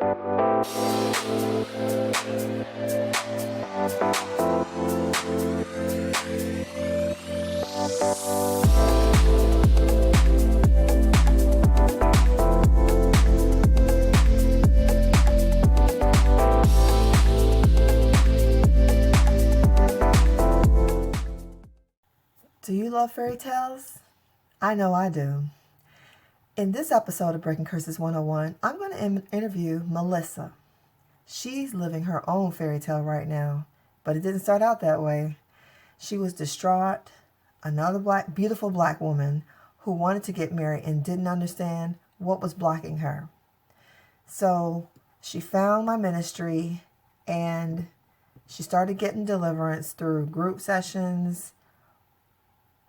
Do you love fairy tales? I know I do. In this episode of Breaking Curses 101, I'm going to interview Melissa. She's living her own fairy tale right now, but it didn't start out that way. She was distraught, another beautiful black woman who wanted to get married and didn't understand what was blocking her. So she found my ministry and she started getting deliverance through group sessions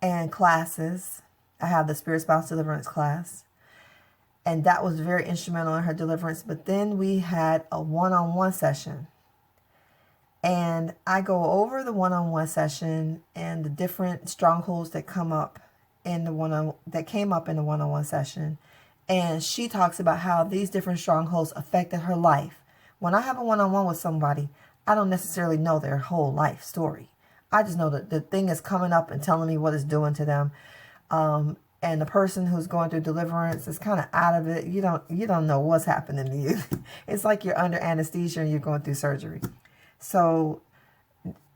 and classes. I have the Spirit Spouse Deliverance class, and that was very instrumental in her deliverance. But then we had a one-on-one session, and I go over the one-on-one session and the different strongholds that came up in the one-on-one session. And she talks about how these different strongholds affected her life. When I have a one-on-one with somebody, I don't necessarily know their whole life story. I just know that the thing is coming up and telling me what it's doing to them. And the person who's going through deliverance is kind of out of it. You don't know what's happening to you. It's like you're under anesthesia and you're going through surgery. So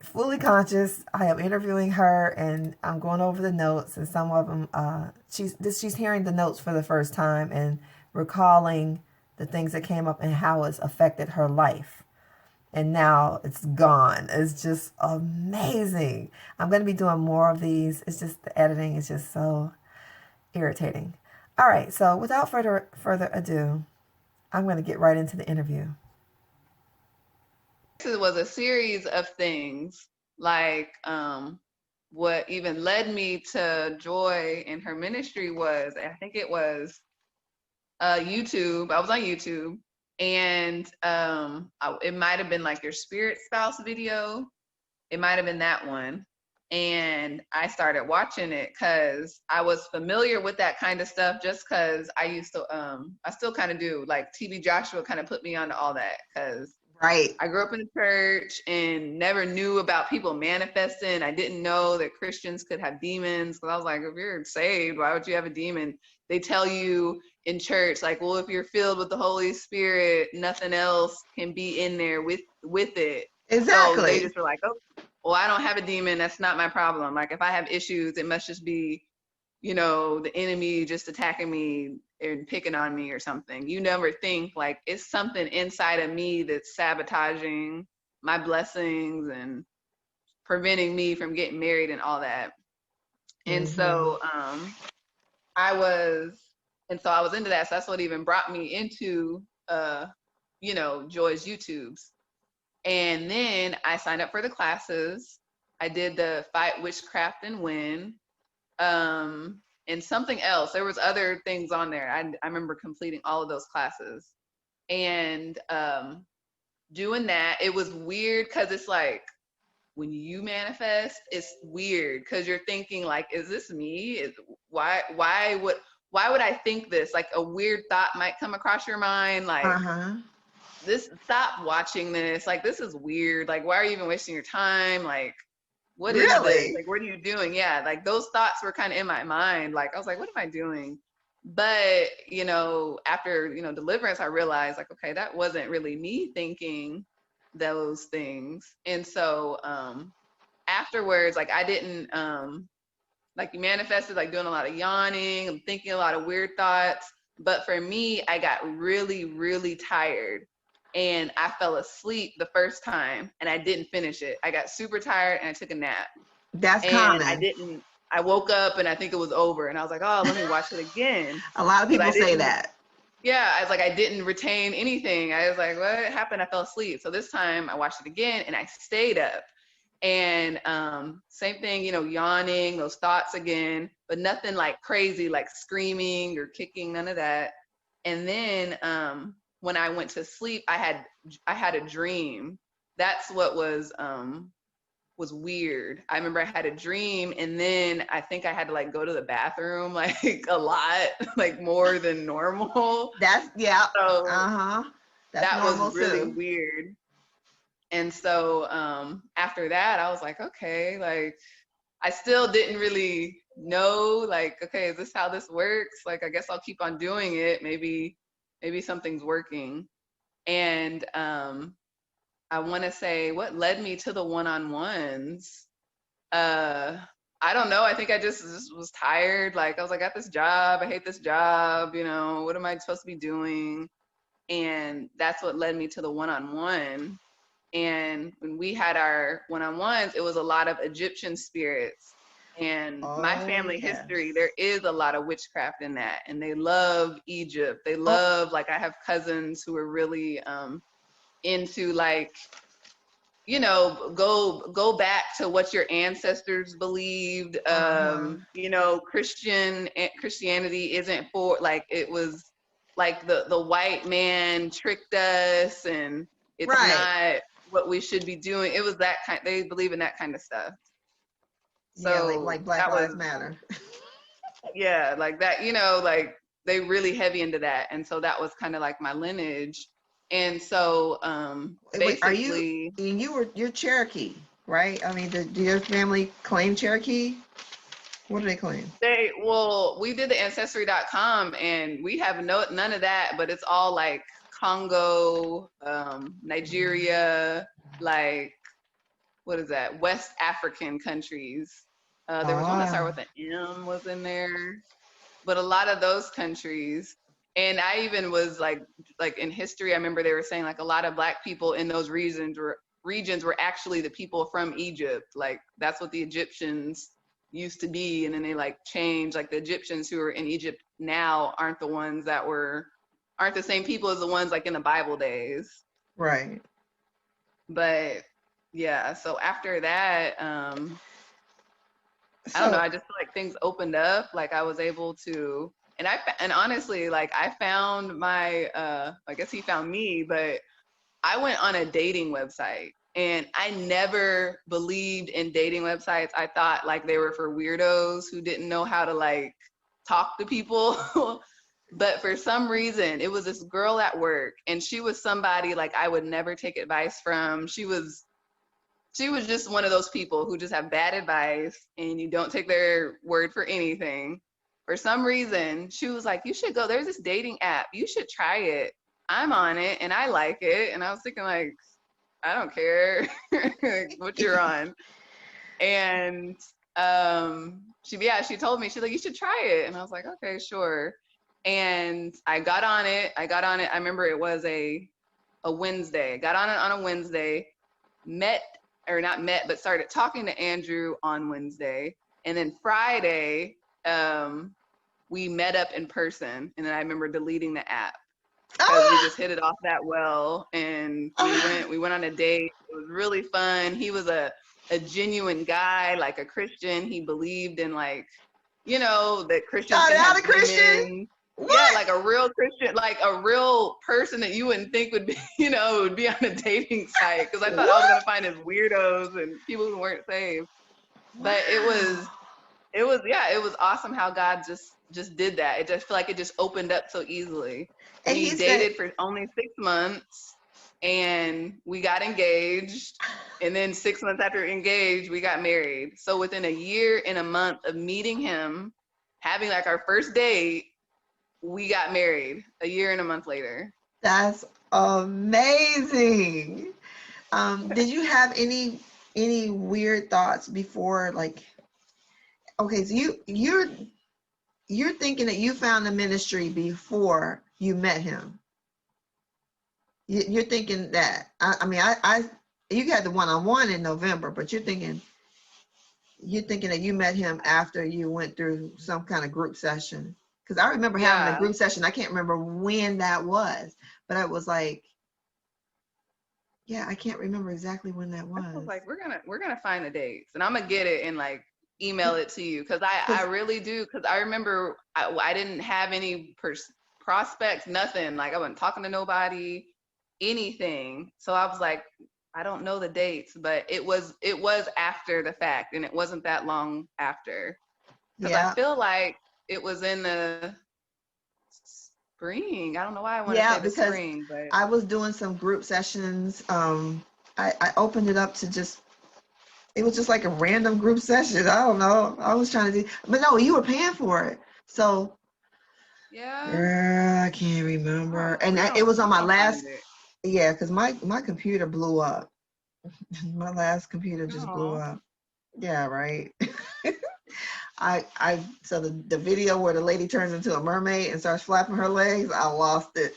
fully conscious, I am interviewing her and I'm going over the notes, and some of them, she's hearing the notes for the first time and recalling the things that came up and how it's affected her life. And now it's gone. It's just amazing. I'm going to be doing more of these. It's just the editing is just so irritating. All right. So without further ado, I'm going to get right into the interview. This was a series of things, like what even led me to Joy and her ministry was, I think it was YouTube. I was on YouTube. And it might have been like your Spirit Spouse video. It might have been that one. And I started watching it because I was familiar with that kind of stuff, just because I used to, I still kind of do, like TB Joshua kind of put me onto all that, because right. I grew up in the church and never knew about people manifesting. I didn't know that Christians could have demons. So I was like, if you're saved, why would you have a demon? They tell you in church, like, well, if you're filled with the Holy Spirit, nothing else can be in there with it. Exactly. So they just were like, oh, well, I don't have a demon. That's not my problem. Like, if I have issues, it must just be, the enemy just attacking me and picking on me or something. You never think, like, it's something inside of me that's sabotaging my blessings and preventing me from getting married and all that. And so I was into that. So that's what even brought me into, Joy's YouTubes. And then I signed up for the classes. I did the Fight Witchcraft and Win, and something else. There was other things on there. I remember completing all of those classes. And doing that, it was weird because it's like, when you manifest, it's weird because you're thinking, like, is this me? Why would I think this? Like, a weird thought might come across your mind, like, stop watching this. Like, this is weird. Like, why are you even wasting your time? Like, what is this? Like, what are you doing? Yeah, like, those thoughts were kind of in my mind. Like, I was like, what am I doing? But, after, deliverance, I realized, like, okay, that wasn't really me thinking those things. And so afterwards, like, I didn't like, you manifested, like, doing a lot of yawning, I'm thinking a lot of weird thoughts. But for me, I got really, really tired and I fell asleep the first time and I didn't finish it. I got super tired and I took a nap. That's common. I woke up and I think it was over and I was like, oh, let me watch it again. A lot of people say that. Yeah, I was like, I didn't retain anything. I was like, what happened? I fell asleep. So this time I watched it again and I stayed up. And same thing, yawning, those thoughts again, but nothing like crazy, like screaming or kicking, none of that. And then when I went to sleep, I had a dream. That's what was weird. I remember I had a dream, and then I think I had to like go to the bathroom like a lot, like more than normal. That's yeah. So, That's that was normal really too. weird. And so after that, I was like, okay, like I still didn't really know, like, okay, is this how this works? Like, I guess I'll keep on doing it. Maybe something's working. And I want to say what led me to the one-on-ones. Uh, I don't know. I think I just was tired. Like, I was like, I got this job. I hate this job. You know, what am I supposed to be doing? And that's what led me to the one-on-one. And when we had our one-on-ones, it was a lot of Egyptian spirits. And my Oh family history, yes. there is a lot of witchcraft in that. And they love Egypt. They Oh, love, like, I have cousins who are really into, like, go back to what your ancestors believed. uh-huh. Christianity isn't for, like, it was like the white man tricked us, and it's Right. not what we should be doing. It was that kind. They believe in that kind of stuff. Yeah, So like Black that was, Lives Matter. yeah, like that. Like they really heavy into that, and so that was kind of like my lineage. And so Wait, are you? basically, And you're Cherokee, right? I mean, do your family claim Cherokee? What do they claim? we did the ancestry.com, and we have none of that, but it's all like Congo, Nigeria, like, what is that? West African countries. There was one that Ah, started with an M was in there, but a lot of those countries. And I even was like in history, I remember they were saying like a lot of Black people in those regions were actually the people from Egypt. Like that's what the Egyptians used to be, and then they like changed. Like the Egyptians who are in Egypt now aren't the same people as the ones like in the Bible days. right. But yeah, so after that, I don't know. So, I just feel like things opened up. Like I was able to, and honestly, like I found my, I guess he found me, but I went on a dating website, and I never believed in dating websites. I thought like they were for weirdos who didn't know how to like talk to people. But for some reason, it was this girl at work, and she was somebody like I would never take advice from. She was just one of those people who just have bad advice and you don't take their word for anything. For some reason, she was like, you should go. There's this dating app. You should try it. I'm on it and I like it. And I was thinking, like, I don't care what you're on. And she told me, she's like, you should try it. And I was like, okay, sure. And I got on it. I remember it was a Wednesday. Got on it on a Wednesday, met or not met, but started talking to Andrew on Wednesday. And then Friday, we met up in person. And then I remember deleting the app because we ah, just hit it off that well. And we went on a date. It was really fun. He was a genuine guy, like a Christian. He believed in like, that Christians can started have out a Christian. women. Yeah, What? like a real Christian, like a real person that you wouldn't think would be, would be on a dating site. Because I thought I was gonna What? find his weirdos and people who weren't saved. But it Wow. was, yeah, it was awesome how God just did that. It just feel like it just opened up so easily. And We he said, dated for only 6 months, and we got engaged. And then 6 months after engaged, we got married. So within a year and a month of meeting him, having like our first date, we got married a year and a month later. that's amazing. Did you have any weird thoughts before, like, okay, so you're thinking that you found the ministry before you met him. You're thinking that. I mean, you had the one-on-one in November, but you're thinking that you met him after you went through some kind of group session. Because I remember having a Yeah. group session. I can't remember when that was, but I was like, yeah, I can't remember exactly when that I was was. like, we're gonna find the dates, and I'm gonna get it and like email it to you because I Because really do, because I remember I didn't have any prospects, nothing. Like I wasn't talking to nobody, anything. So I was like, I don't know the dates, but it was after the fact, and it wasn't that long after, because I yeah, feel like it was in the Spring. I don't know why I want to Yeah, say the because spring, but I was doing some group sessions. I opened it up to just, it was just like a random group session. I don't know. I was trying to do, but no, you were paying for it. So, yeah. girl, I can't remember. And it was on We my gonna find last, it. yeah, because my computer blew up. My last computer just blew Oh. up. Yeah, right. So the video where the lady turns into a mermaid and starts flapping her legs, I lost it.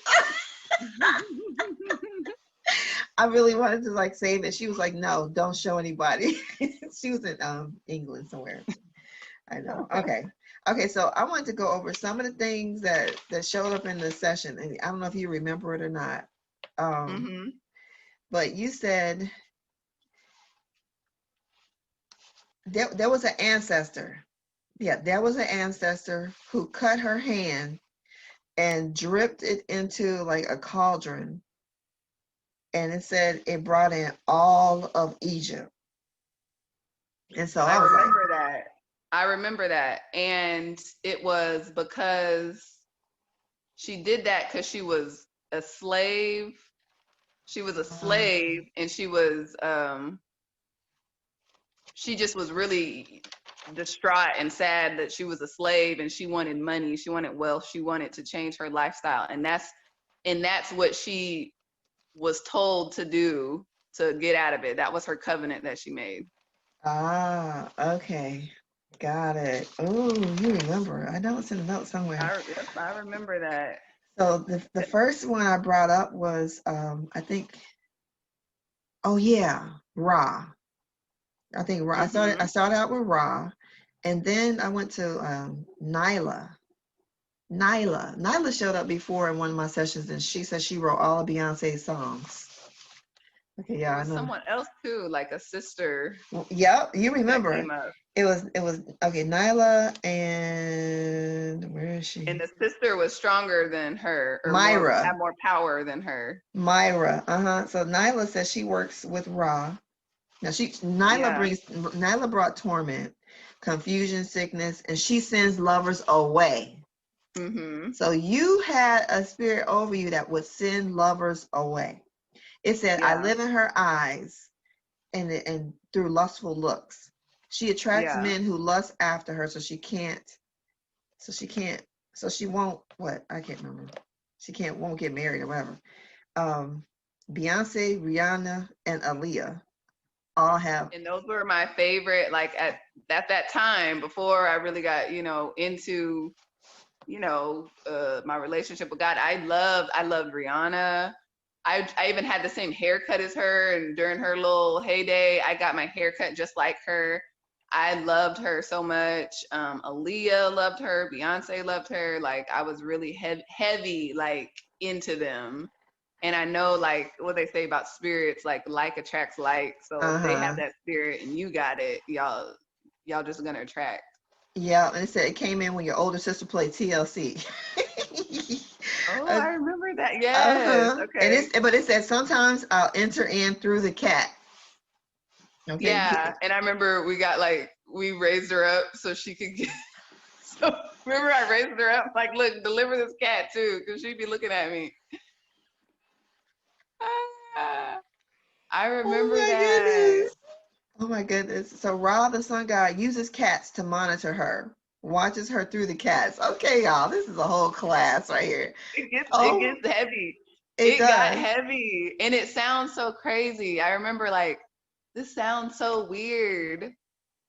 I really wanted to like save it. She was like, "No, don't show anybody." She was in England somewhere. I know. Okay. Okay, so I wanted to go over some of the things that showed up in the session, and I don't know if you remember it or not. Mm-hmm. But you said there was an ancestor. Yeah, there was an ancestor who cut her hand and dripped it into like a cauldron, and it said it brought in all of Egypt. And so I I was like, remember that. I remember that. And it was because she did that because she was a slave. She was a slave and she just was really distraught and sad that she was a slave and she wanted money, she wanted wealth, she wanted to change her lifestyle. And that's what she was told to do to get out of it. That was her covenant that she made. okay, got it. Oh, you remember? I know it's in a note somewhere. Yep, I remember that. So the first one I brought up was I think, oh yeah, Ra. I think Ra. I Mm-hmm. started out with Ra, and then I went to Nyla. Nyla showed up before in one of my sessions, and she said she wrote all of Beyonce's songs. Okay, There yeah, I was know. someone else too, like a sister Well, yep, you that remember. came up. It was okay, Nyla, and where is And she? the sister was stronger than her or more Myra. had more power than her. Myra. Uh-huh. So Nyla says she works with Ra. Now Yeah. Nyla brought torment, confusion, sickness, and she sends lovers away. Mm-hmm. So you had a spirit over you that would send lovers away. It said, I Yeah. live in her eyes and through lustful looks. She attracts Yeah. men who lust after her, so she can't, so she won't, what? I can't remember. Won't get married or whatever. Um, Beyonce, Rihanna, and Aaliyah all have. And those were my favorite, like at that time before I really got, into, my relationship with God. I loved Rihanna. I even had the same haircut as her, and during her little heyday, I got my haircut just like her. I loved her so much. Aaliyah loved her. Beyonce loved her. Like I was really heavy, like into them. And I know like what they say about spirits, like attracts like. So if they have Uh-huh. that spirit and you got it, y'all just gonna attract. Yeah, and it said it came in when your older sister played TLC. Oh, uh, I remember that. Yes. uh-huh. And Okay. but it said sometimes I'll enter in through the cat. Okay. Yeah. And I remember we raised her up so she could get. So remember I raised her up like, look, deliver this cat too, because she'd be looking at me. Ah, I Oh remember my that. goodness. Oh my goodness. So Ra, the sun god, uses cats to monitor her, watches her through the cats. Okay, y'all, this is a whole class right here. It Oh, gets heavy. it It got does. heavy, and it sounds so crazy. I remember like this sounds so weird,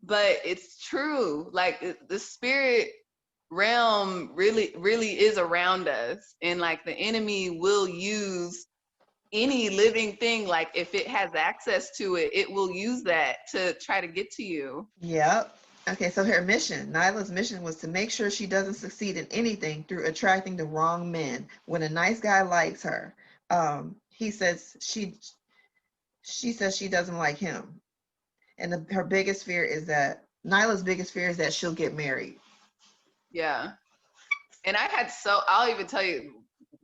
but it's true. Like the spirit realm really is around us, and like the enemy will use any living thing, like if it has access to it, it will use that to try to get to you. Yep. Okay, so her mission, Nyla's mission was to make sure she doesn't succeed in anything through attracting the wrong men. When a nice guy likes her, he says she says she doesn't like him. And her biggest fear is that Nyla's biggest fear is that she'll get married. Yeah. And I'll even tell you,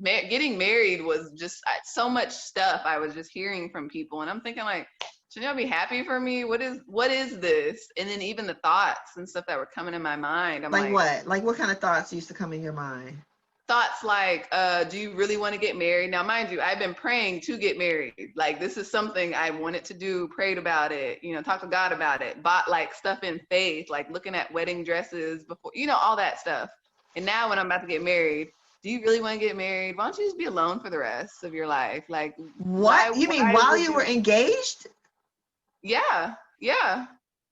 getting married was just so much stuff I was just hearing from people, and I'm thinking like, should y'all be happy for me? What is this? And then even the thoughts and stuff that were coming in my mind, I'm Like like, what? Like what kind of thoughts used to come in your mind? thoughts like, do you really want to get married? Now, mind you, I've been praying to get married. Like, this is something I wanted to do, prayed about it, talked to God about it, bought like stuff in faith, like looking at wedding dresses before, all that stuff. And now when I'm about to get married, do you really want to get married? Why don't you just be alone for the rest of your life? Like, What? You mean why while would you you? were engaged? Yeah, yeah.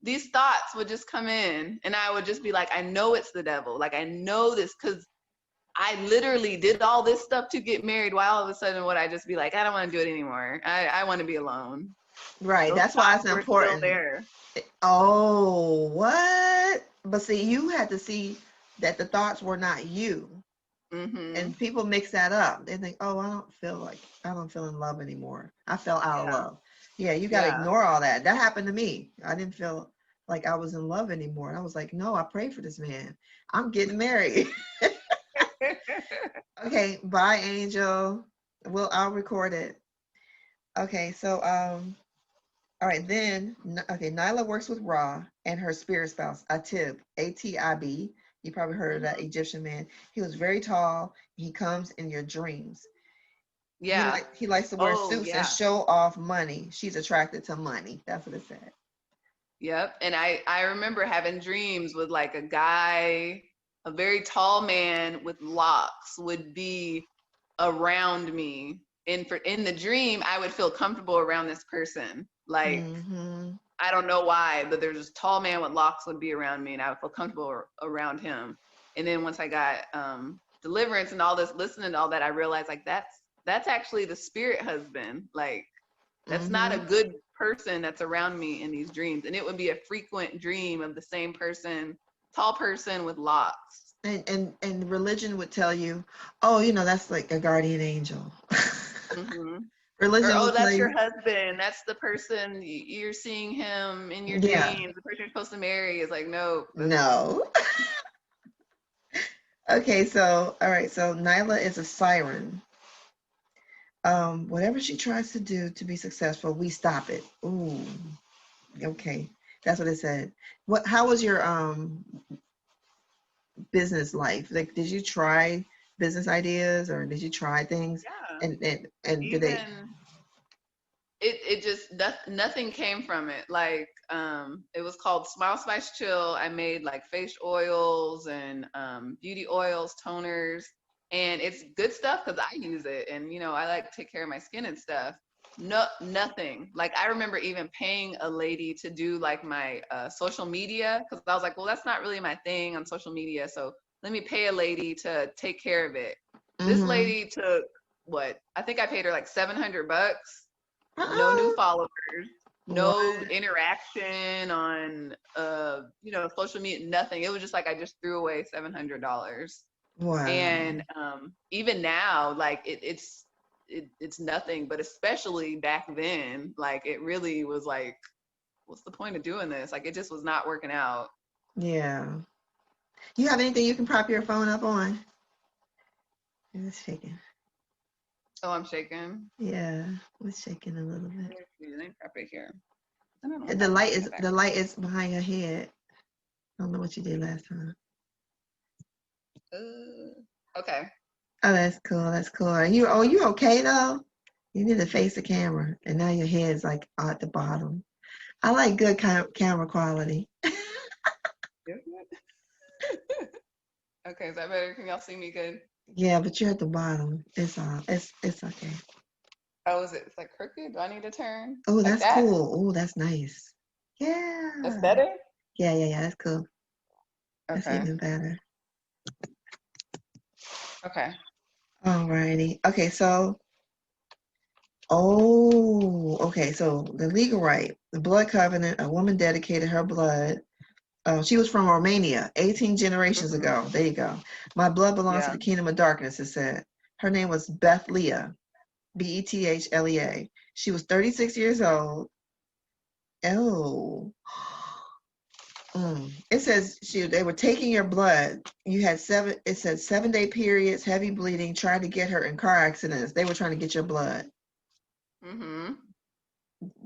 These thoughts would just come in, and I would just be like, I know it's the devil. Like, I know this because I literally did all this stuff to get married. Why all of a sudden would I just be like, I don't want to do it anymore. I want to be alone. Right. Those That's why it's thoughts were still important. there. Oh, what? But see, you had to see that the thoughts were not you. Mm-hmm. And people mix that up. They think, oh, I don't feel in love anymore. I fell out of Yeah. love. Yeah, you got to Yeah. ignore all that. That happened to me. I didn't feel like I was in love anymore. And I was like, no, I prayed for this man. I'm getting married. Okay, bye, Angel. I'll record it. Okay, so all right, then okay, Nyla works with Ra and her spirit spouse, Atib, Atib. You probably heard of that Mhm. Egyptian man. He was very tall. He comes in your dreams. Yeah. He likes to wear Oh, suits and yeah. show off money. She's attracted to money. That's what it said. Yep. And I remember having dreams with like a guy, a very tall man with locks would be around me. And in the dream, I would feel comfortable around this person. Like, Mm-hmm. I don't know why, but there's this tall man with locks would be around me, and I would feel comfortable around him. And then once I got Deliverance and all this, listening to all that, I realized like that's actually the spirit husband. Like, that's not a Mm-hmm. good person that's around me in these dreams. And it would be a frequent dream of the same person, tall person with locks. And religion would tell you, oh, that's like a guardian angel. Hmm. Or, Religion oh, will tell that's your you, husband. That's the person you're seeing him in your yeah, dreams. The person you're supposed to marry is like, no, that's no. Okay, so all right, so Nyla is a siren. Whatever she tries to do to be successful, we stop it. Ooh, okay. That's what it said. How was your business life? Like, did you try business ideas or did you try things yeah. and did they Even it just nothing came from it. Like it was called Smile Spice Chill. I made like face oils and beauty oils, toners, and it's good stuff because I use it, and I like to take care of my skin and stuff. No, nothing. Like I remember even paying a lady to do like my social media because I was like, well, that's not really my thing on social media, so let me pay a lady to take care of it. This mm-hmm. lady took what I think I paid her like $700, no new Uh-uh. followers, What? no interaction on social media, nothing. It was just like I just threw away $700. Wow. And even now, like it's nothing, but especially back then, like it really was like, what's the point of doing this? Like it just was not working out. Yeah. You have anything you can prop your phone up on? It's shaking. Oh, I'm shaking. Yeah, it's shaking a little bit. Let me prep it here. I don't know what The happened light to my is back. the light is behind your head. I don't know what you did last time. Okay. Oh, that's cool. That's cool. You okay though? You need to face the camera, and now your head's like at the bottom. I like good camera quality. Okay, is that better? Can y'all see me good? Yeah, but you're at the bottom. It's okay. Oh, is it? It's like crooked. Do I need to turn Oh, like that's that? cool. Oh, that's nice. That's Yeah. better. Yeah. That's cool. That's Okay. even better. Okay. Alrighty. Okay, so okay. So the legal right, the blood covenant. A woman dedicated her blood. She was from Romania, 18 generations Mhm. ago. There you go. My blood belongs to Yeah. the kingdom of darkness. It said. Her name was Bethlea, Bethlea. She was 36 years old. Oh. It says they were taking your blood. You had it said 7-day periods, heavy bleeding, trying to get her in car accidents. They were trying to get your blood. Mhm.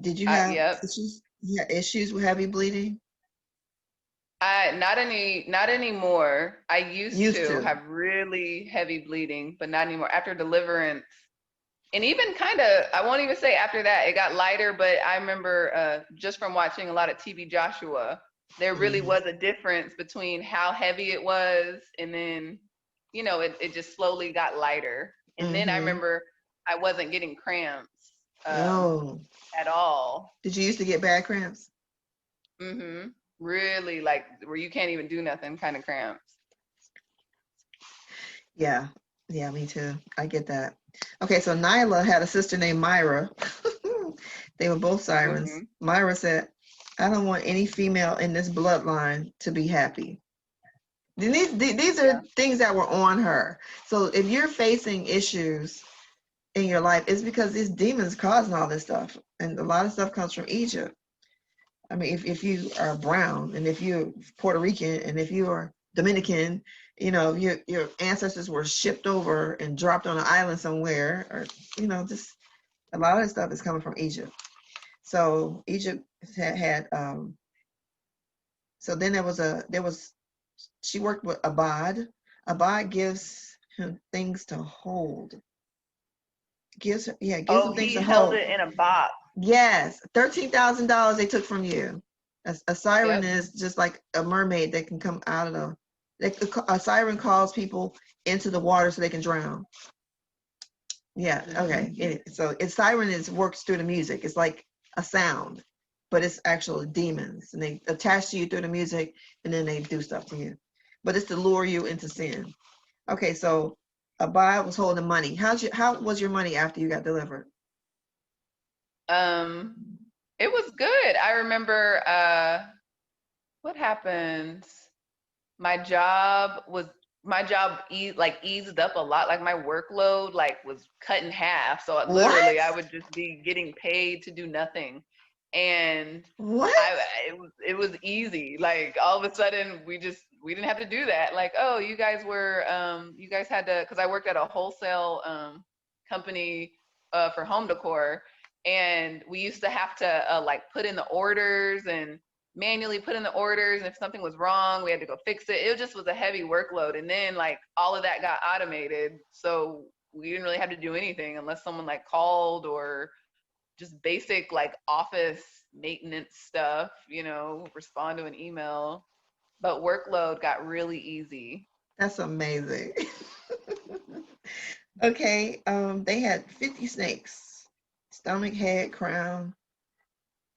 Did you have Yep. issues? You had issues with heavy bleeding? Not anymore. I used Used to to. have really heavy bleeding, but not anymore. After Deliverance, and even kind of, I won't even say after that, it got lighter, but I remember just from watching a lot of TV Joshua, there really Mhm. was a difference between how heavy it was and then, it just slowly got lighter. And then I Mhm. remember I wasn't getting cramps Oh, at all. did you used to get bad cramps? hmm Really like where you can't even do nothing kind of cramps. Yeah. Yeah, me too. I get that. Okay, so Nyla had a sister named Myra. They were both sirens. hmm Myra said, I don't want any female in this bloodline to be happy. These are Yeah. things that were on her. So if you're facing issues in your life, it's because these demons causing all this stuff. And a lot of stuff comes from Egypt. I mean, if you are brown and if you're Puerto Rican and if you are Dominican, your ancestors were shipped over and dropped on an island somewhere, or just a lot of this stuff is coming from Egypt. So Egypt had so then there was she worked with Abad. Abad gives him things to hold. Gives him Oh, things he to held hold. it in a box. Yes, $13,000 they took from you. A siren Yep. is just like a mermaid that can come out of a siren calls people into the water so they can drown. Yeah, hmm okay. So it's siren is works through the music. It's like a sound, but it's actually demons, and they attach to you through the music, and then they do stuff to you. But it's to lure you into sin. Okay, so Abad was holding money. How was your money after you got delivered? Um, it was good. I remember what happened. My job was eased up a lot. Like my workload was cut in half. So What? literally I would just be getting paid to do nothing. And What? it was easy. Like all of a sudden we didn't have to do that. Like, oh, you guys had to, because I worked at a wholesale company for home decor, and we used to have to put in the orders and manually put in the orders, and if something was wrong we had to go fix it. It just was a heavy workload, and then all of that got automated, so we didn't really have to do anything unless someone called, or just basic office maintenance stuff, respond to an email. But workload got really easy. That's amazing. Okay, they had 50 snakes, stomach, head, crown.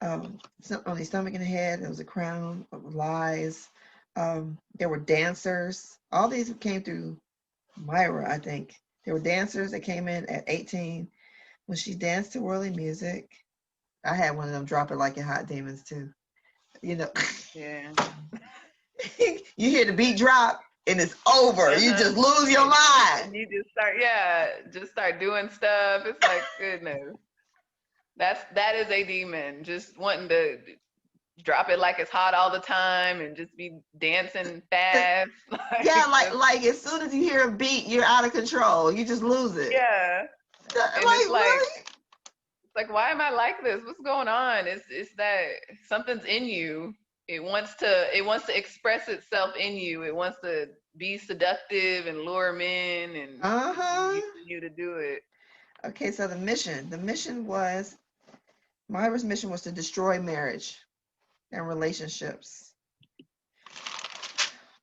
On the stomach and the head, there was a crown of lies. There were dancers. All these came through Myra, I think. There were dancers that came in at 18 when she danced to worldly music. I had one of them drop it like in Hot Demons too. You know, Yeah. you hear the beat drop and it's over. You Uh-huh. just lose your And, mind. and you just start doing stuff. It's like, goodness. That is a demon. Just wanting to drop it like it's hot all the time and just be dancing fast. Yeah, Like like just like as soon as you hear a beat, you're out of control. You just lose it. yeah. And Like really? it's like, why am I like this? What's going on? It's that something's in you. It wants to express itself in you. It wants to be seductive and lure men and Uh-huh. using you to do it. Okay, so the mission was Myra's mission was to destroy marriage and relationships.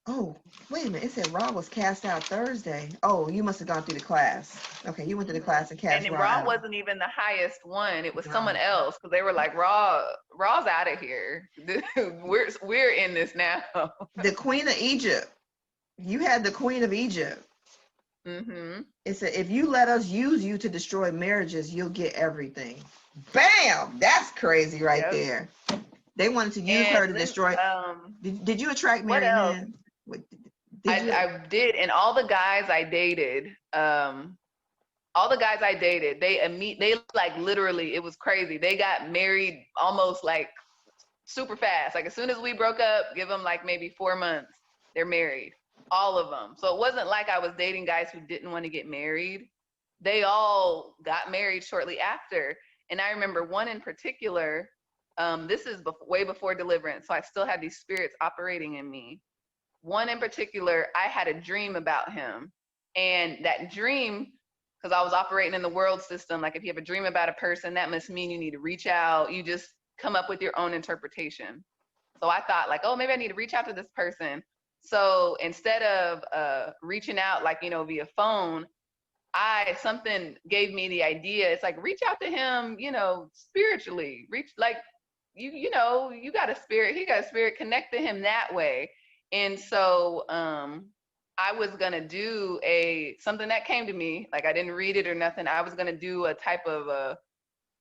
Oh, wait a minute. It said Ra was cast out Thursday. Oh, you must have gone through the class. Okay, you went to the class and And cast then Ra Raw out. wasn't even the highest one. It was someone No. else because they were like, Raw's out of here. We're in this now. The Queen of Egypt. You had the Queen of Egypt. hmm It said, if you let us use you to destroy marriages, you'll get everything. Bam! That's crazy right Yep. there. They wanted to use her And to then destroy. Did you attract what married else? men? What- I Did you? I did, and all the guys I dated, they literally, it was crazy. They got married almost super fast. Like as soon as we broke up, give them maybe 4 months, they're married, all of them. So it wasn't like I was dating guys who didn't want to get married. They all got married shortly after. And I remember one in particular. This is way before Deliverance, so I still had these spirits operating in me. One in particular, I had a dream about him, and that dream, because I was operating in the world system, like if you have a dream about a person, that must mean you need to reach out. You just come up with your own interpretation. So I thought like, oh, maybe I need to reach out to this person. So instead of reaching out like, via phone, something gave me the idea. It's like, reach out to him, spiritually. Reach, like, you got a spirit, he got a spirit, connect to him that way. And so I was gonna do something that came to me, like I didn't read it or nothing. I was gonna do a type of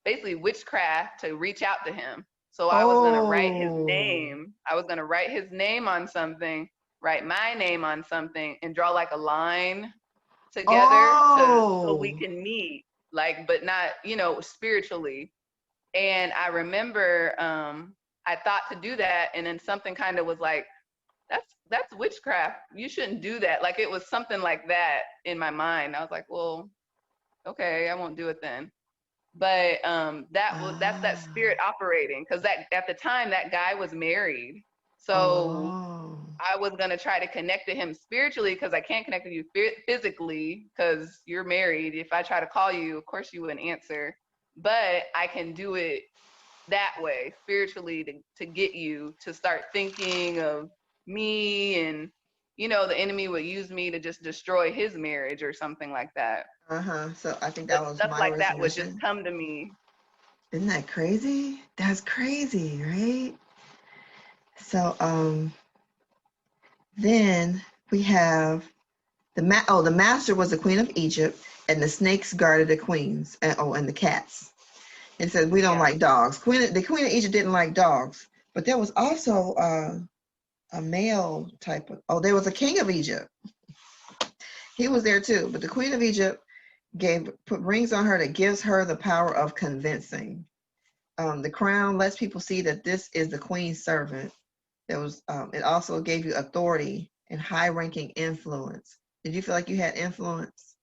basically witchcraft to reach out to him. So I was gonna write his Oh. name. I was gonna write his name on something, write my name on something, and draw like a line together so we Oh. can meet, like, but not, spiritually. And I remember I thought to do that, and then something kind of was like, that's witchcraft. You shouldn't do that. Like it was something like that in my mind. I was like, well, okay, I won't do it then. But that's that Ah. spirit operating, because that at the time that guy was married. So Oh. I was gonna try to connect to him spiritually, because I can't connect with you physically because you're married. If I try to call you, of course you wouldn't answer. But I can do it that way, spiritually, to get you to start thinking of me, and the enemy would use me to just destroy his marriage or something like that. Uh-huh. So I think But that was stuff my like that would just resolution. come to me. Isn't that crazy? That's crazy, right? So then we have the master was the queen of Egypt, and the snakes guarded the queens, and the cats. It said we don't Yeah. like dogs. The queen of Egypt didn't like dogs, but there was also a male type of. Oh, there was a king of Egypt. He was there too, but the queen of Egypt put rings on her that gives her the power of convincing. The crown lets people see that this is the queen's servant. It also gave you authority and high-ranking influence. Did you feel like you had influence?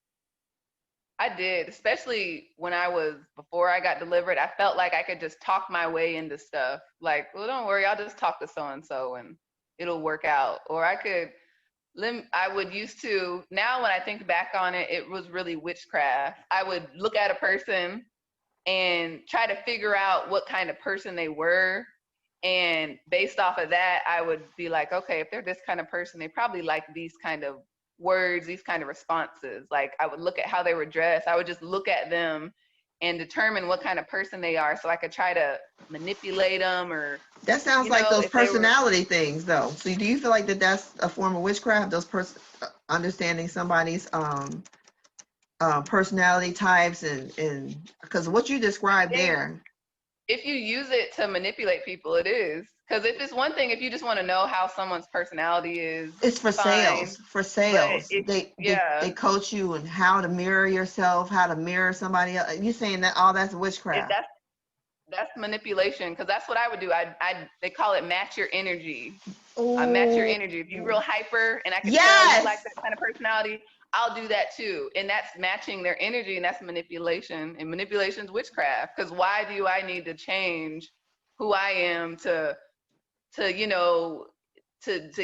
I did, especially before I got delivered. I felt like I could just talk my way into stuff. Like, well, don't worry, I'll just talk to so and so and it'll work out. Or I would used to, now when I think back on it, it was really witchcraft. I would look at a person and try to figure out what kind of person they were. And based off of that, I would be like, okay, if they're this kind of person, they probably like these kind of words, these kind of responses. Like I would look at how they were dressed. I would just look at them and determine what kind of person they are, so I could try to manipulate them, or, That sounds like those if they were. personality things, though. So do you feel like that's a form of witchcraft? Understanding somebody's personality types and because what you I described think there. if you use it to manipulate people, it is. Because if it's one thing, if you just want to know how someone's personality is, It's for fine. sales. For But sales, they yeah, coach you on how to mirror yourself, how to mirror somebody else. You saying that all that's it, witchcraft? that's manipulation. Because that's what I would do. They call it match your energy. I match your Oh, energy. If you're real hyper and I could tell you like yes. that kind of personality, I'll do that too. And that's matching their energy, and that's manipulation. And manipulation's witchcraft. Because why do I need to change who I am to to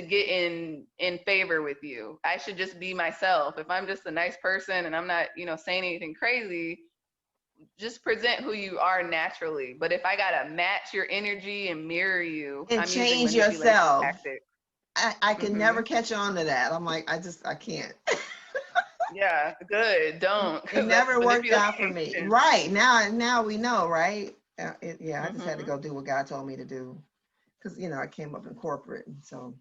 get in favor with you? I should just be myself. If I'm just a nice person and I'm not, saying anything crazy, just present who you are naturally. But if I gotta match your energy and mirror you, And I'm using change manipulation yourself. tactics. I can never Mhm. catch on to that. I'm like, I can't. Yeah, good. Don't, It because that's never worked out for me. manipulation. Right. Now we know, right? Yeah, I just had to Mhm. go do what God told me to do because I came up in corporate, and so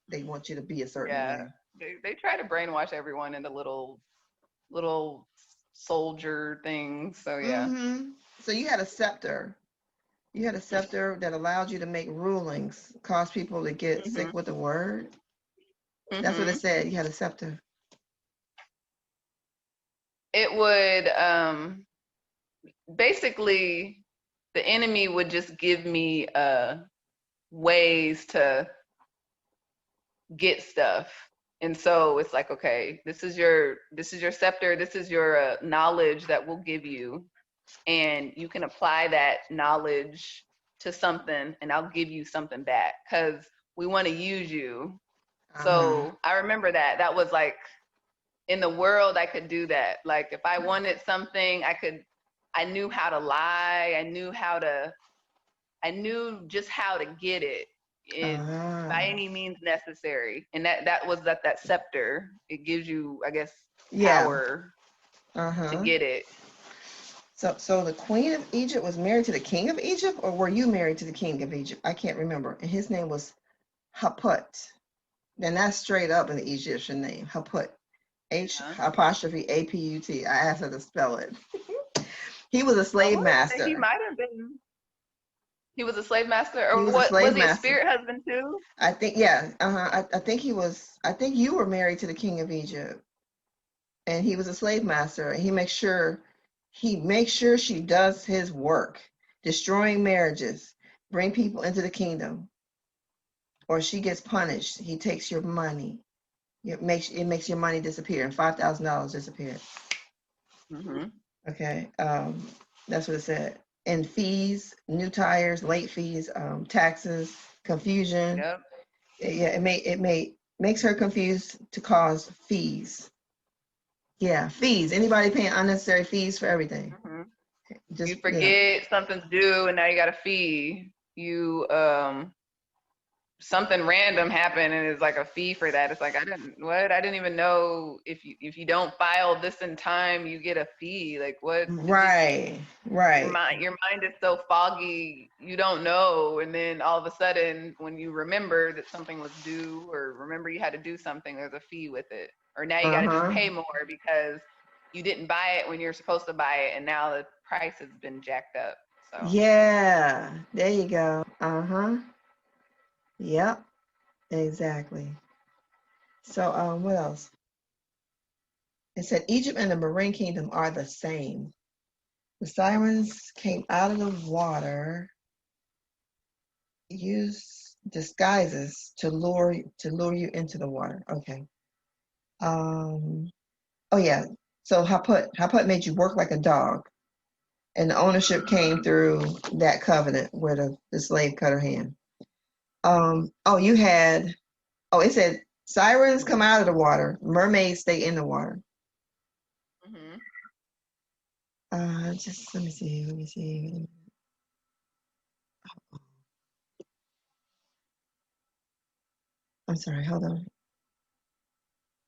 they want you to be a certain Yeah, way. they try to brainwash everyone into little soldier things. So yeah. Mm-hmm. So you had a scepter. You had a scepter that allowed you to make rulings, cause people to get sick Mhm. with the word. That's what it Mhm. said. You had a scepter. It would basically, the enemy would just give me ways to get stuff. And so it's like, okay, this is your scepter, this is your knowledge that we'll give you, and you can apply that knowledge to something and I'll give you something back because we want to use you. Uh-huh. So I remember that. That was like in the world, I could do that. Like if I wanted something, I knew how to lie. I knew just how to get it in Uh-huh. by any means necessary. And that was that scepter. It gives you, I guess, Yeah. power to Uh-huh. get it. So the Queen of Egypt was married to the King of Egypt, or were you married to the King of Egypt? I can't remember. And his name was Haput. And that's straight up an Egyptian name, Haput. H Huh? apostrophe APUT. I asked her to spell it. He was a I slave want to say he master. might have been. He was a slave master, He or was a what? slave Was he a master. spirit husband too? I think, yeah. I think he was, I think you were married to the King of Egypt. And he was a slave master. And he makes sure she does his work, destroying marriages, bring people into the kingdom, or she gets punished. He takes your money. It makes your money disappear, and $5,000 disappeared. Mm-hmm. Okay, that's what it said. And fees, new tires, late fees, taxes, confusion. Yep. Yeah, makes her confused to cause fees. Yeah, fees. Anybody paying unnecessary fees for everything? Mm-hmm. You Just forget something's due, and now you got a fee. You something random happened and it's like a fee for that. It's like I didn't even know if you don't file this in time you get a fee. Like what? It just right, right. your mind is so foggy you don't know, and then all of a sudden when you remember that something was due or remember you had to do something, there's a fee with it. Or now you got to just Uh-huh. pay more because you didn't buy it when you're supposed to buy it and now the price has been jacked up. So Yeah, there you go. Uh-huh. Yep, exactly. So, what else? It said Egypt and the Marine Kingdom are the same. The sirens came out of the water, use disguises to lure you into the water. Okay. Oh yeah. So Haput made you work like a dog, and the ownership came through that covenant where the slave cut her hand. Oh, you had. Oh, it said sirens come out of the water, mermaids stay in the water. mhm. Just let me see. Let me see. I'm sorry. Hold on.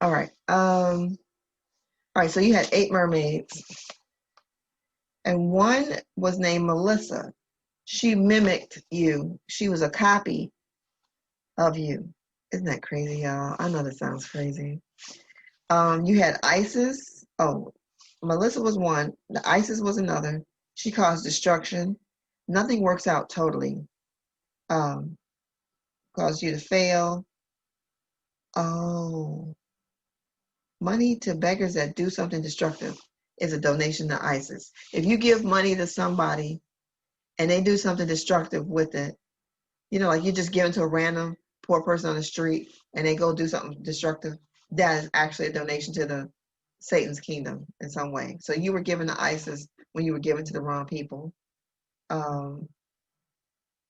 All right. All right. So you had 8 mermaids, and one was named Melissa. She mimicked you. She was a copy of you. Isn't that crazy, y'all? I know that sounds crazy. You had Isis. Oh, Melissa was one. The Isis was another. She caused destruction. Nothing works out totally. Um, caused you to fail. Oh, money to beggars that do something destructive is a donation to ISIS. If you give money to somebody and they do something destructive with it, like you just give it to a random poor person on the street and they go do something destructive, that is actually a donation to the Satan's kingdom in some way. So you were given to ISIS when you were given to the wrong people. Um,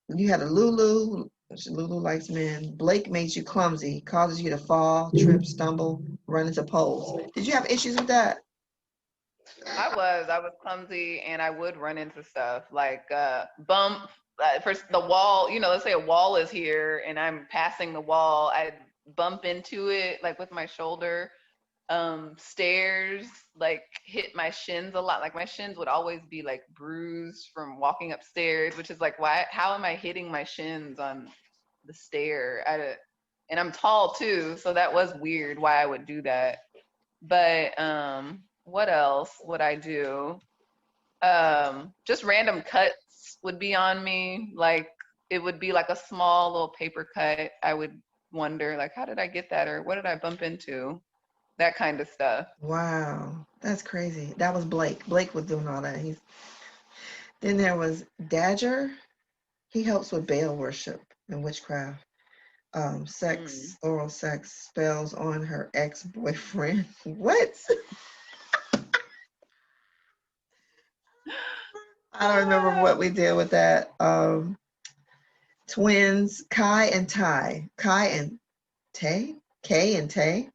you had a Lulu. Lulu likes men. Blake makes you clumsy, causes you to fall, trip, stumble, run into poles. Did you have issues with that? I was clumsy and I would run into stuff like bump first the wall, let's say a wall is here and I'm passing the wall, I'd bump into it like with my shoulder. Stairs like hit my shins a lot. Like my shins would always be like bruised from walking upstairs, which is like why how am I hitting my shins on the stair? And I'm tall too, so that was weird why I would do that. But what else would I do? Just random cuts would be on me. Like it would be like a small little paper cut. I would wonder like how did I get that or what did I bump into? That kind of stuff. Wow, that's crazy. That was Blake. Blake was doing all that. Then there was Dadger. He helps with Baal worship and witchcraft. Mm. Oral sex spells on her ex-boyfriend. What? I don't remember what we did with that. Twins, Kai and Tai. Kai and Tay? Kay and Tay?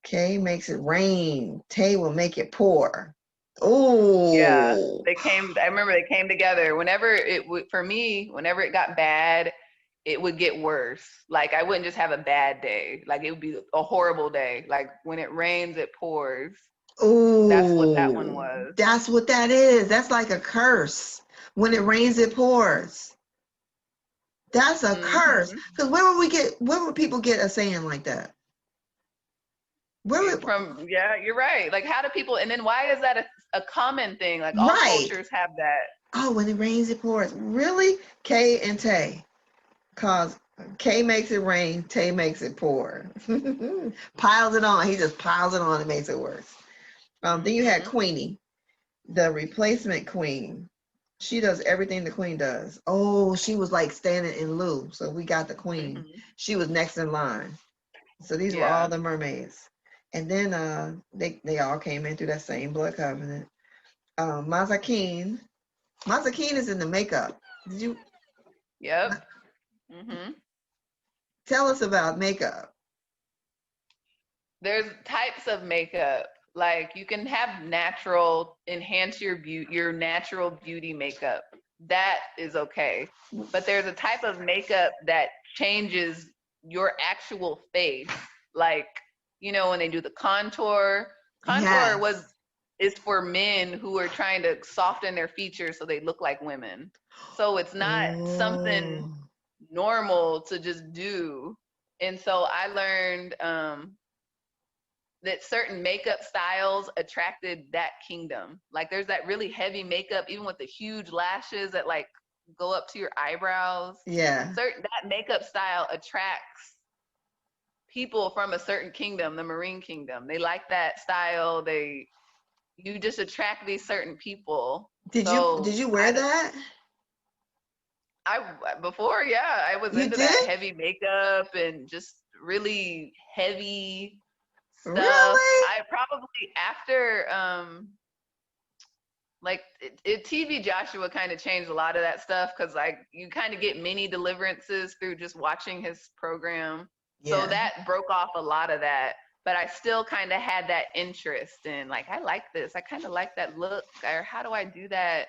Kay makes it rain. Tay will make it pour. Yeah, Oh. I remember they came together. Whenever it would, for me, whenever it got bad, it would get worse. Like I wouldn't just have a bad day. Like it would be a horrible day. Like when it rains, it pours. That's what that one Oh. was. That's what that is. That's like a curse. When it rains, it pours. That's a curse. Mm-hmm. Because where would people get a saying like that? Where would, Yeah, you're right. Like how do people, and then why is that a common thing? Like all right. cultures have that. Oh, when it rains, it pours. Really? Kay and Tay. Cause Kay makes it rain, Tay makes it pour. Piles it on. He just piles it on and makes it worse. Then you had Mm-hmm. Queenie, the replacement queen. She does everything the queen does. Oh, she was like standing in lieu. So we got the queen. Mm-hmm. She was next in line. So these were all Yeah. the mermaids. And then they all came in through that same blood covenant. Mazakine. Mazakine is in the makeup. Did you Yep. Mm-hmm. tell us about makeup? There's types of makeup. Like you can have natural, enhance your natural beauty makeup. That is okay. But there's a type of makeup that changes your actual face. Like, when they do the contour Yes. was is for men who are trying to soften their features so they look like women. So it's not something Oh. normal to just do. And so I learned that certain makeup styles attracted that kingdom. Like there's that really heavy makeup, even with the huge lashes that like go up to your eyebrows. Yeah. That makeup style attracts people from a certain kingdom, the Marine Kingdom. They like that style. You just attract these certain people. Did So you wear that? before, yeah, I was You into that did? heavy makeup and just really heavy stuff. Really? I probably after like TV Joshua kind of changed a lot of that stuff because like you kind of get mini deliverances through just watching his program. So Yeah. that broke off a lot of that. But I still kind of had that interest in like I like this. I kind of like that look. Or how do I do that?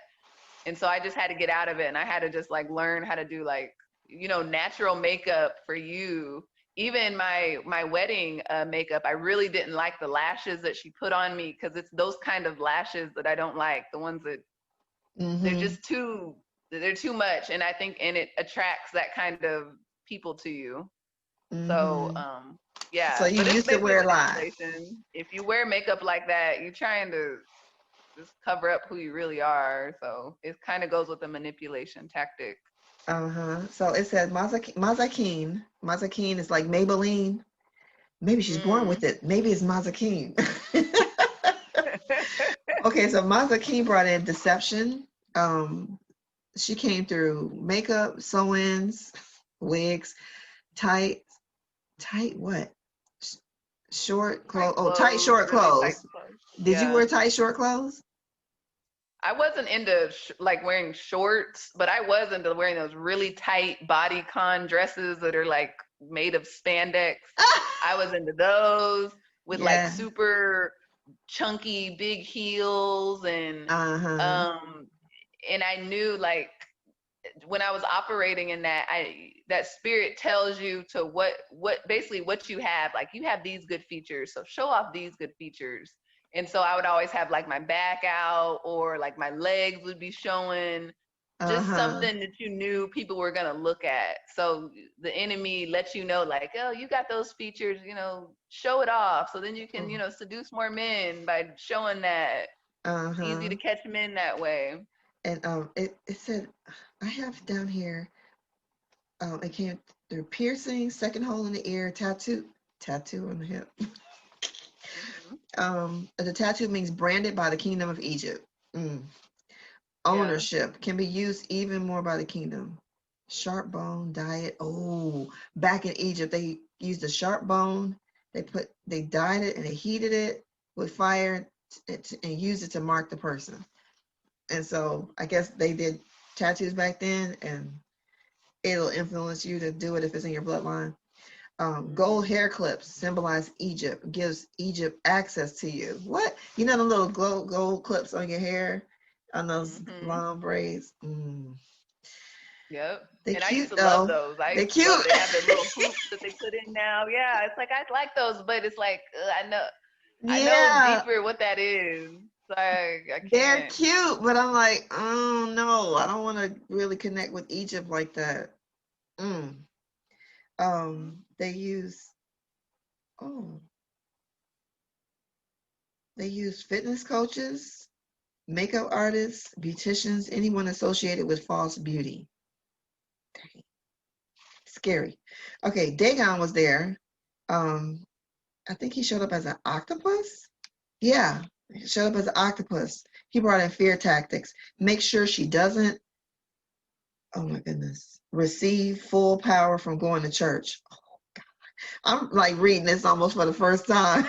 And so I just had to get out of it and I had to just like learn how to do like natural makeup for you. Even my wedding makeup, I really didn't like the lashes that she put on me because it's those kind of lashes that I don't like, the ones that they're Mm-hmm. just they're too much, and I think and it attracts that kind of people to you. So Mm-hmm. So yeah, you but it's used to basically wear live. manipulation. If you wear makeup like that, you're trying to just cover up who you really are. So it kind of goes with the manipulation tactic. Uh-huh. So it says Mazakine. Mazakine is like Maybelline. Maybe she's born with Mm. it. Maybe it's Mazakine. Okay, so Mazakine brought in deception. Um, she came through makeup, sew-ins, wigs, tight, tight what? Sh- Short Tight clothes. Oh, tight clothes, short really tight clothes. clothes. Did you Yeah. wear tight short clothes? I wasn't into like wearing shorts, but I was into wearing those really tight bodycon dresses that are like made of spandex. I was into those with like Yeah. super chunky big heels Uh-huh. um and I knew like when I was operating in that, that spirit tells you to what basically what you have. Like you have these good features, so show off these good features. And so I would always have like my back out or like my legs would be showing, just Uh-huh. something that you knew people were gonna look at. So the enemy lets you know, like, oh, you got those features, show it off. So then you can, seduce more men by showing that. It's easy to Uh-huh. catch men that way. And it said I have down here, it came through piercing, second hole in the ear, tattoo on the hip. Hmm. The tattoo means branded by the kingdom of Egypt. Mm. Yeah. Ownership can be used even more by the kingdom. Sharp bone diet. Oh, back in Egypt, they used a sharp bone. They dyed it and they heated it with fire and used it to mark the person. And so I guess they did tattoos back then, and It'll influence you to do it if it's in your bloodline. Gold Mm-hmm. hair clips symbolize Egypt, gives Egypt access to you. What? You know the little gold clips on your hair, on those Mm-hmm. long braids? Mm. Yep. They And I used cute to love though. those. I They used to love it. cute. They have the little hoops that they put in now. Yeah, it's like I like those, but it's like I know Yeah, deeper what that is. I they're can't. cute, but I'm like, oh no, I don't want to really connect with Egypt like that. Mm. They use oh, they use fitness coaches, makeup artists, beauticians, anyone associated with false beauty. Scary. Okay, Dagon was there. Um, I think he showed up as an octopus. Yeah, he showed up as an octopus. He brought in fear tactics. Make sure she doesn't, oh my goodness, receive full power from going to church. I'm like reading this almost for the first time.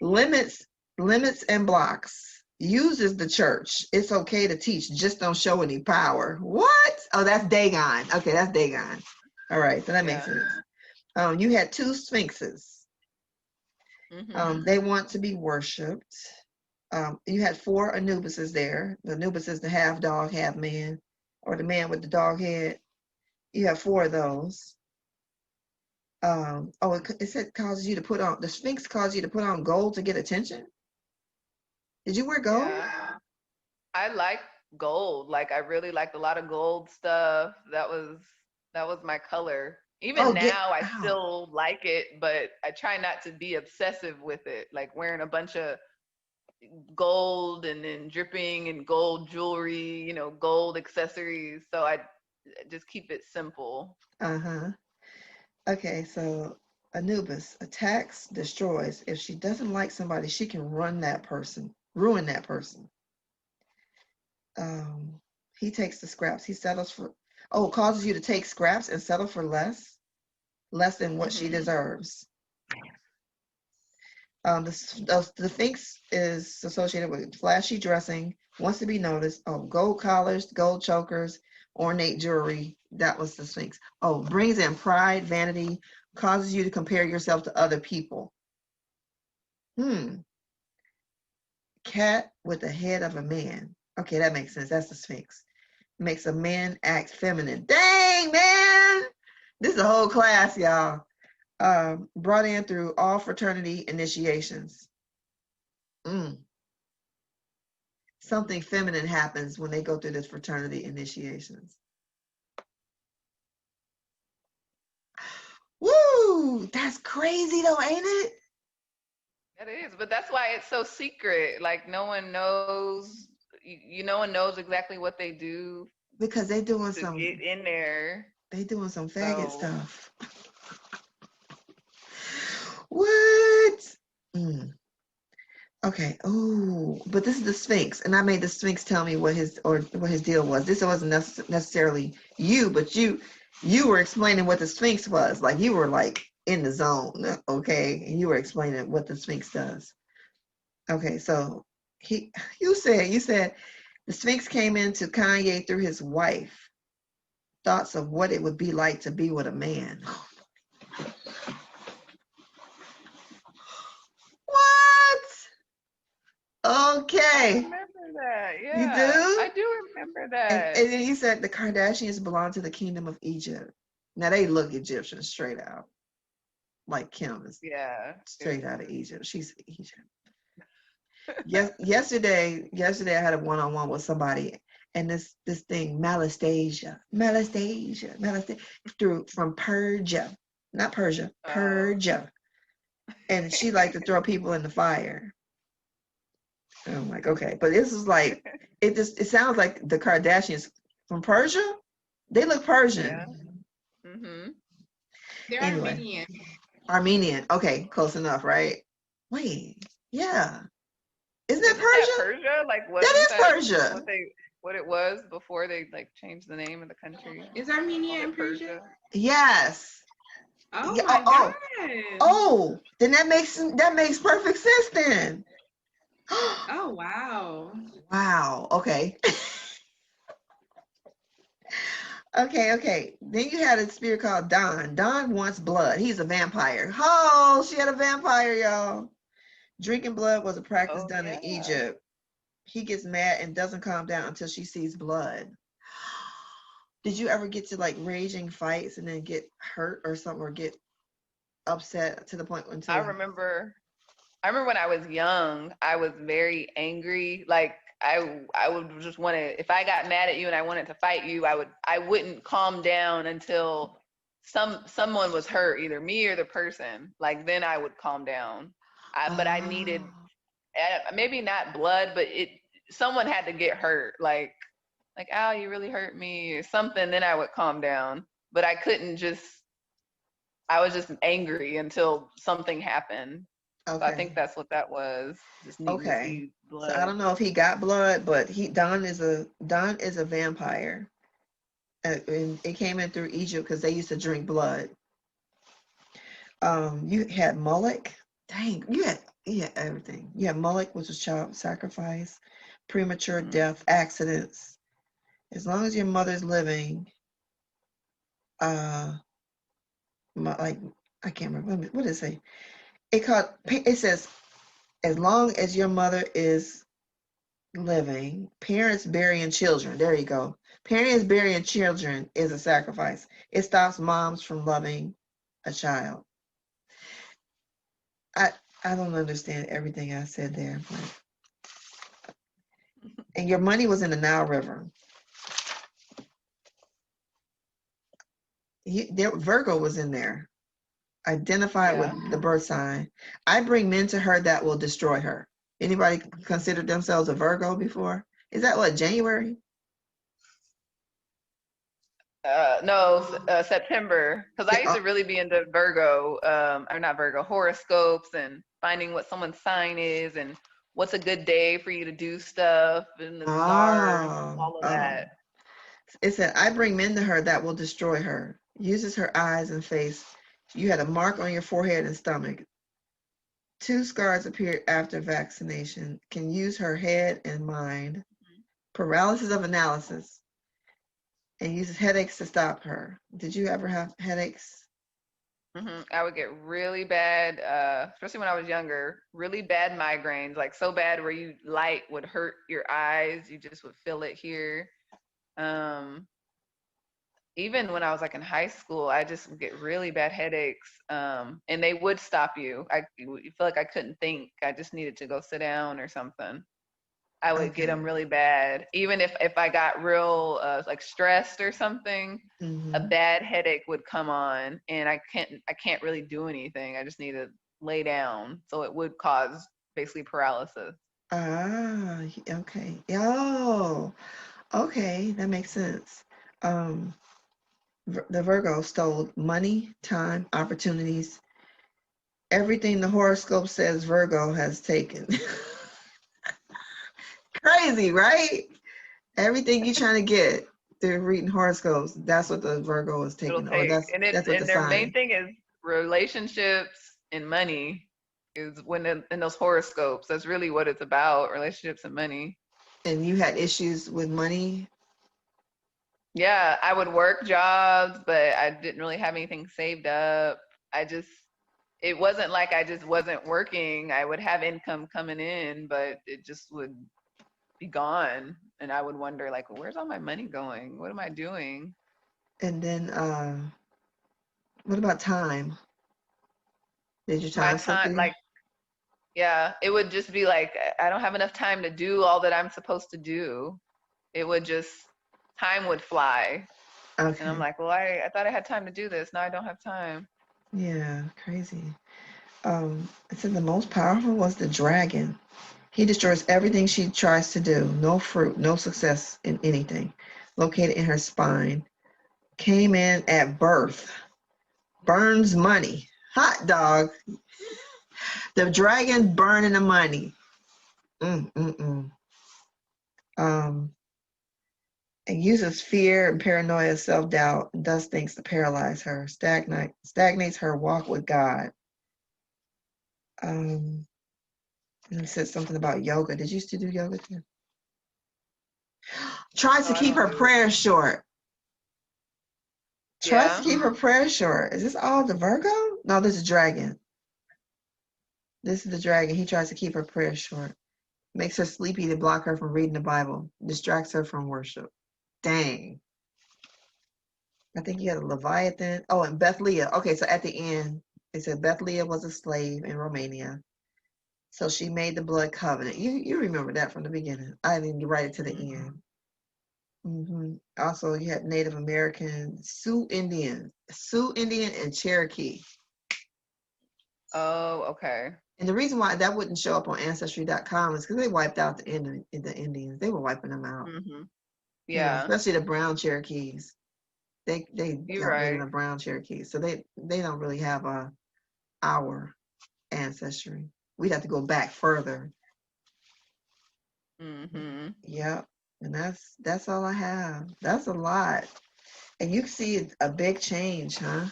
limits, limits and blocks. Uses the church. It's okay to teach, just don't show any power. What? Oh, that's Dagon. Okay, that's Dagon. All right, so that makes Yeah. sense. You had two sphinxes. Mm-hmm. They want to be worshipped. You had four Anubises there. The Anubis is the half dog, half man, or the man with the dog head. You have four of those. It said causes you to put on, the Sphinx causes you to put on gold to get attention. Did you wear gold? Yeah. I like gold. Like I really liked a lot of gold stuff. That was my color. Even Oh, get now I out. still like it, but I try not to be obsessive with it. Like wearing a bunch of gold and then dripping in gold jewelry, gold accessories. So I just keep it simple. Uh-huh. Okay, so Anubis attacks, destroys. If she doesn't like somebody, she can ruin that person. Um, he takes the scraps. He settles for, causes you to take scraps and settle for less than what she Mhm. deserves. The Sphinx is associated with flashy dressing, wants to be noticed. Oh, gold collars, gold chokers, ornate jewelry. That was the Sphinx. Oh, brings in pride, vanity, causes you to compare yourself to other people. Cat with the head of a man. Okay, that makes sense. That's the Sphinx. Makes a man act feminine. Dang, man. This is a whole class, y'all. Brought in through all fraternity initiations. Mm. Something feminine happens when they go through this fraternity initiations. Woo! That's crazy though, ain't it? That is, but that's why it's so secret. Like no one knows, no one knows exactly what they do Because to get in there. they doing some faggot So, stuff. What? Mm. Okay. Oh, but this is the Sphinx, and I made the Sphinx tell me what his deal was. This wasn't necessarily you, but you were explaining what the Sphinx was. Like you were like in the zone, okay? And you were explaining what the Sphinx does. Okay, so he you said the Sphinx came into Kanye through his wife. Thoughts of what it would be like to be with a man. What? I Okay. remember that. You Yeah, do? I do remember And that. then he said the Kardashians belong to the kingdom of Egypt. Now they look Egyptian straight out. Like Kim is Yeah, straight out of it's Egypt. She's Egypt. Yes, yesterday I had a one-on-one with somebody, and this thing, Malastasia, through from Persia, not Persia, oh. Persia. And she liked to throw people in the fire. And I'm like, okay, but this is like it sounds like the Kardashians from Persia. They look Yeah. Persian. Mhm. They're Anyway, Armenian. Armenian. Okay, close enough, right? Wait, yeah. Isn't that Isn't that Persia? Persia? Like, That wasn't is that Persia. what it was before they like changed the name of the country? Is Called Armenia it in Persia? Persia. Yes. Oh Yeah, my God. then that makes perfect sense then. Oh wow. Wow. Okay. Okay. Then you had a spirit called Don. Don wants blood. He's a vampire. Oh, she had a vampire, y'all. Drinking blood was a practice Oh done in yeah. Egypt. He gets mad and doesn't calm down until she sees blood. Did you ever get to like raging fights and then get hurt or something, or get upset to the point until I remember when I was young, I was very angry. Like I would just want to, if I got mad at you and I wanted to fight you, I wouldn't calm down until someone was hurt, either me or the person. Like then I would calm down. But I needed maybe not blood, but someone had to get hurt. Like, "Ow, you really hurt me," or something, then I would calm down. But I couldn't just, I was just angry until something happened. So I think okay. that's what that was, just needing to Okay. see So I blood. don't know if he got blood, but Don is a vampire. And it came in through Egypt because they used to drink blood. You had Moloch. Dang, you had everything. You had Moloch, which was child sacrifice, premature Mm. death, accidents. As long as your mother's living, like I can't remember what did it say. It says as long as your mother is living, parents burying children. There you go. Parents burying children is a sacrifice. It stops moms from loving a child. I I don't understand everything I said there, but and your money was in the Nile River. Virgo was in there. Identified Yeah. with the birth sign. I bring men to her that will destroy her. Anybody considered themselves a Virgo before? Is that what, January? No, September. Because I used to really be into Virgo, or not Virgo, horoscopes and finding what someone's sign is and what's a good day for you to do stuff and the stars, Oh, all of oh. that. It said, I bring men to her that will destroy her. Uses her eyes and face. You had a mark on your forehead and stomach. 2 scars appeared after vaccination. Can use her head and mind. Paralysis of analysis. And uses headaches to stop her. Did you ever have headaches? I would get really bad, especially when I was younger, really bad migraines, like so bad where light would hurt your eyes. You just would feel it here. Um, Even when I was like in high school, I just would get really bad headaches, and they would stop you. You feel like I couldn't think. I just needed to go sit down or something. I would get Okay. them really bad. Even if I got real like stressed or something, a Mm-hmm. bad headache would come on, and I can't really do anything. I just need to lay down. So it would cause basically paralysis. Ah, okay. Oh, okay. That makes sense. Um, the Virgo stole money, time, opportunities, everything the horoscope says Virgo has taken. Crazy, right? Everything you're trying to get through reading horoscopes, that's what the Virgo is It'll taking, or take, that's what the and their main sign. thing is relationships and money is when in those horoscopes. That's really what it's about, relationships and money. And you had issues with money. Yeah, I would work jobs, but I didn't really have anything saved up. I just, it wasn't like I just wasn't working. I would have income coming in, but it just would be gone. And I would wonder, like, where's all my money going? What am I doing? And then what about time? Did your My time slip time, through? like, yeah, it would just be like, I don't have enough time to do all that I'm supposed to do. It would just, time would fly. And I'm Okay. like, well, I thought I had time to do this. Now I don't have time. Yeah, crazy. It said the most powerful was the dragon. He destroys everything she tries to do. No fruit, no success in anything. Located in her spine. Came in at birth. Burns money. Hot dog. The dragon burning the money. Mm-mm-mm. And uses fear and paranoia, self-doubt, and does things to paralyze her. Stagnates her walk with God. And it said something about yoga. Did you used to do yoga too? Tries No, to I keep don't her do it. prayers short. Tries to Yeah. keep her prayer short. Is this all the Virgo? No, this is dragon. This is the dragon. He tries to keep her prayer short. Makes her sleepy to block her from reading the Bible. Distracts her from worship. Dang. I think you had a Leviathan. Oh, and Beth Leah. Okay, so at the end, it said Beth Leah was a slave in Romania. So she made the blood covenant. You remember that from the beginning. I didn't write it to the end. Also, you had Native American, Sioux Indian, and Cherokee. Oh, okay. And the reason why that wouldn't show up on Ancestry.com is because they wiped out the Indians. They were wiping them out. Yeah. Especially the brown Cherokees. They You're got rid of right. the brown Cherokees. So they don't really have our ancestry. We'd have to go back further. Yep. And that's all I have. That's a lot. And you see a big change, huh?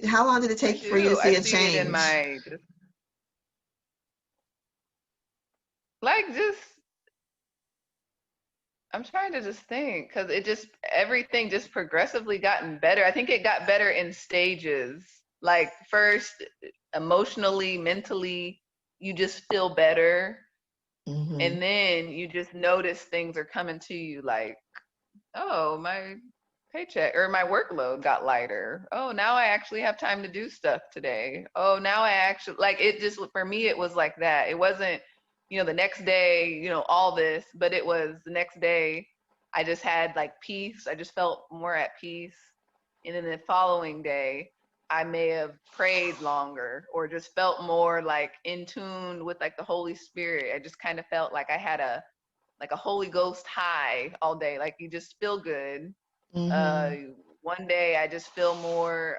How long did it take for you to see I a see it in change? my I'm trying to just think because everything just progressively gotten better. I think it got better in stages. Like first, emotionally, mentally, you just feel better. And then you just notice things are coming to you like, oh, my paycheck or my workload got lighter. Oh, now I actually have time to do stuff today. Oh, now I actually for me, it was like that. It wasn't, the next day, all this, but it was the next day, I just had like peace. I just felt more at peace. And then the following day, I may have prayed longer or just felt more like in tune with like the Holy Spirit. I just kind of felt like I had a Holy Ghost high all day. Like you just feel good. One day I just feel more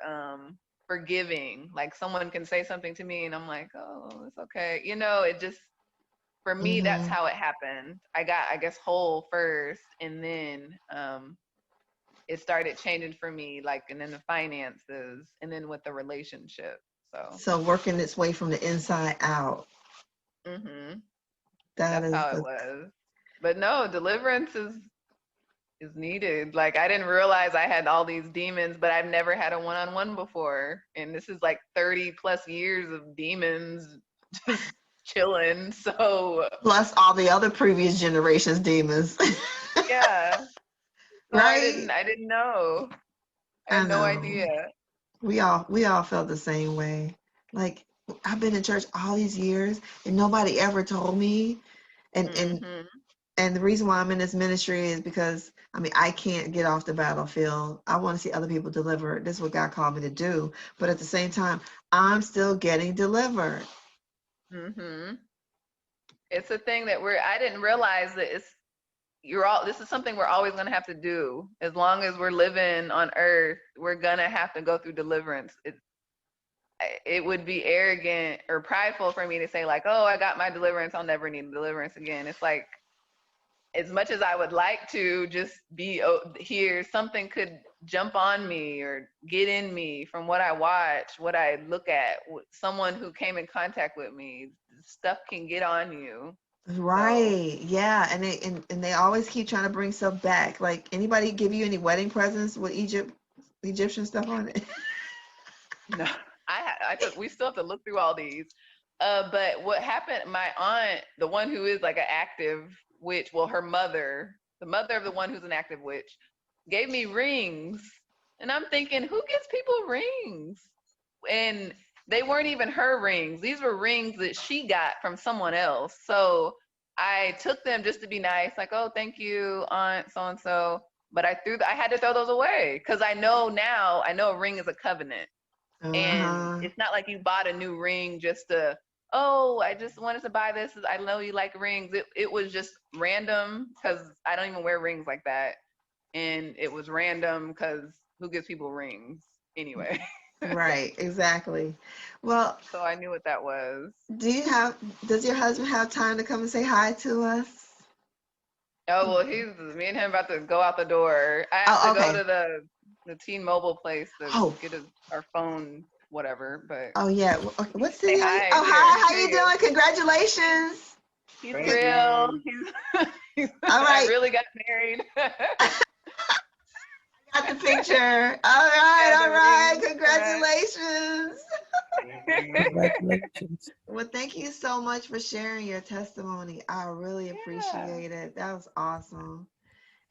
forgiving. Like someone can say something to me and I'm like, oh, it's okay. It just, for me, that's how it happened. I got, I guess, whole first, and then it started changing for me, like, and then the finances, and then with the relationship. So working its way from the inside out. That's how it was. But no, deliverance is needed. Like I didn't realize I had all these demons, but I've never had a one-on-one before. And this is like 30 plus years of demons just chilling. So plus all the other previous generations demons. yeah. So Right? I didn't know. I had no idea. We all felt the same way. Like I've been in church all these years and nobody ever told me. And the reason why I'm in this ministry is because I can't get off the battlefield. I want to see other people delivered. This is what God called me to do. But at the same time, I'm still getting delivered. It's a thing that I didn't realize that this is something we're always going to have to do. As long as we're living on earth, we're going to have to go through deliverance. It would be arrogant or prideful for me to say like, oh, I got my deliverance, I'll never need deliverance again. It's like, as much as I would like to just be here, something could jump on me or get in me from what I watch, what I look at, someone who came in contact with me. Stuff can get on you. Right. So. Yeah. And they always keep trying to bring stuff back. Like anybody give you any wedding presents with Egyptian stuff on it? No, we still have to look through all these. But what happened, my aunt, the one who is like an active witch, well, her mother, the mother of the one who's an active witch, gave me rings. And I'm thinking, who gives people rings? And they weren't even her rings. These were rings that she got from someone else. So I took them just to be nice, like, oh, thank you, aunt so-and-so. But I had to throw those away because I know a ring is a covenant. And it's not like you bought a new ring just to, oh, I just wanted to buy this. I know you like rings. It was just random because I don't even wear rings like that. And it was random because who gives people rings anyway? Right, exactly. Well, so I knew what that was. Does your husband have time to come and say hi to us? Oh, well, me and him about to go out the door. I have to go to the T-Mobile place to get our phone, whatever. But oh yeah, what's the hi? Oh hi, how you doing? Congratulations. He's real. He's all right. I really got married. the picture. All right, Yeah, all the right. ring. Congratulations. Congratulations. Well, thank you so much for sharing your testimony. I really appreciate it. That was awesome.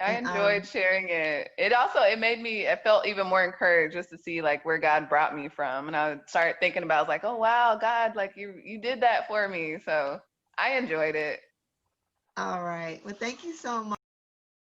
I And enjoyed sharing it. It made me, I felt even more encouraged just to see like where God brought me from. And I would start thinking about, I was like, oh wow, God, like you did that for me. So I enjoyed it. all right. Well, thank you so much.